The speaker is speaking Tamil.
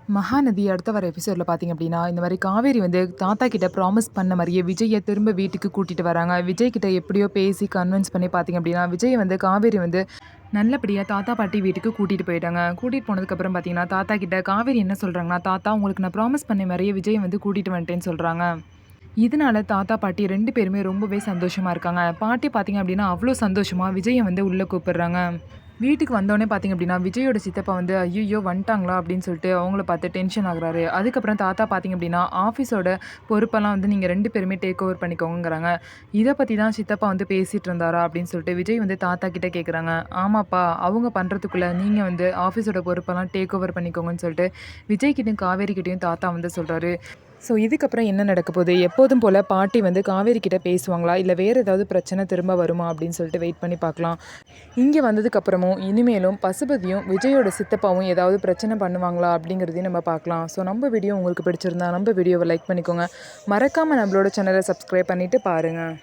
மகாநதி அடுத்த வர எபிசோடில் பார்த்தீங்க அப்படின்னா, இந்த மாதிரி காவேரி வந்து தாத்தா கிட்ட ப்ராமிஸ் பண்ண மாதிரியே விஜயை திரும்ப வீட்டுக்கு கூட்டிகிட்டு வராங்க. விஜய் கிட்ட எப்படியோ பேசி கன்வின்ஸ் பண்ணி பார்த்தீங்க அப்படின்னா, விஜய் வந்து காவேரி வந்து நல்லபடியாக தாத்தா பாட்டி வீட்டுக்கு கூட்டிகிட்டு போயிட்டாங்க. கூட்டிகிட்டு போனதுக்கப்புறம் பார்த்தீங்கன்னா, தாத்தா கிட்ட காவேரி என்ன சொல்கிறாங்கன்னா, தாத்தா உங்களுக்கு நான் ப்ராமிஸ் பண்ண மாதிரியே விஜய் வந்து கூட்டிகிட்டு வந்துட்டேன்னு சொல்கிறாங்க. இதனால தாத்தா பாட்டி 2 பேருமே ரொம்பவே சந்தோஷமாக இருக்காங்க. பாட்டி பார்த்தீங்க அப்படின்னா, அவ்வளோ சந்தோஷமாக விஜயை வந்து உள்ளே கூப்பிடுறாங்க. வீட்டுக்கு வந்தோடனே பார்த்தீங்க அப்படின்னா, விஜயோட சித்தப்பா வந்து "ஐய்யய்யோ! வந்துட்டாங்களா?" அப்படின்னு சொல்லிட்டு அவங்கள பார்த்து டென்ஷன் ஆகுறாரு. அதுக்கப்புறம் தாத்தா பார்த்தீங்க அப்படின்னா, ஆஃபீஸோட பொறுப்பெல்லாம் வந்து நீங்க 2 பேருமே டேக் ஓவர் பண்ணிக்கோங்கங்கிறாங்க. இத பத்தி தான் சித்தப்பா வந்து பேசிட்டு இருந்தாரா? அப்படின்னு சொல்லிட்டு விஜய் வந்து தாத்தா கிட்ட கேட்குறாங்க. ஆமாப்பா, அவங்க பண்றதுக்குள்ள நீங்க வந்து ஆஃபீஸோட பொறுப்பெல்லாம் டேக் ஓவர் பண்ணிக்கோங்கன்னு சொல்லிட்டு விஜய் கிட்டயும், காவேரி கிட்டயும் தாத்தா வந்து சொல்றாரு. ஸோ இதுக்கப்புறம் என்ன நடக்க போகுது? எப்போதும் போல பாட்டி வந்து காவேரி கிட்ட பேசுவாங்களா? இல்ல வேற ஏதாவது பிரச்சனை திரும்ப வருமா? அப்படின்னு சொல்லிட்டு வெயிட் பண்ணி பார்க்கலாம். இங்கே வந்ததுக்கப்புறமும் இனிமேலும் பசுபதியும் விஜயோட சித்தப்பாவும் ஏதாவது பிரச்சனை பண்ணுவாங்களா? அப்படிங்கிறதையும் நம்ம பார்க்கலாம். ஸோ நம்ம வீடியோ உங்களுக்கு பிடிச்சிருந்தா நம்ம வீடியோவை லைக் பண்ணிக்கோங்க. மறக்காமல் நம்மளோட சேனலை சப்ஸ்கிரைப் பண்ணிவிட்டு பாருங்கள்.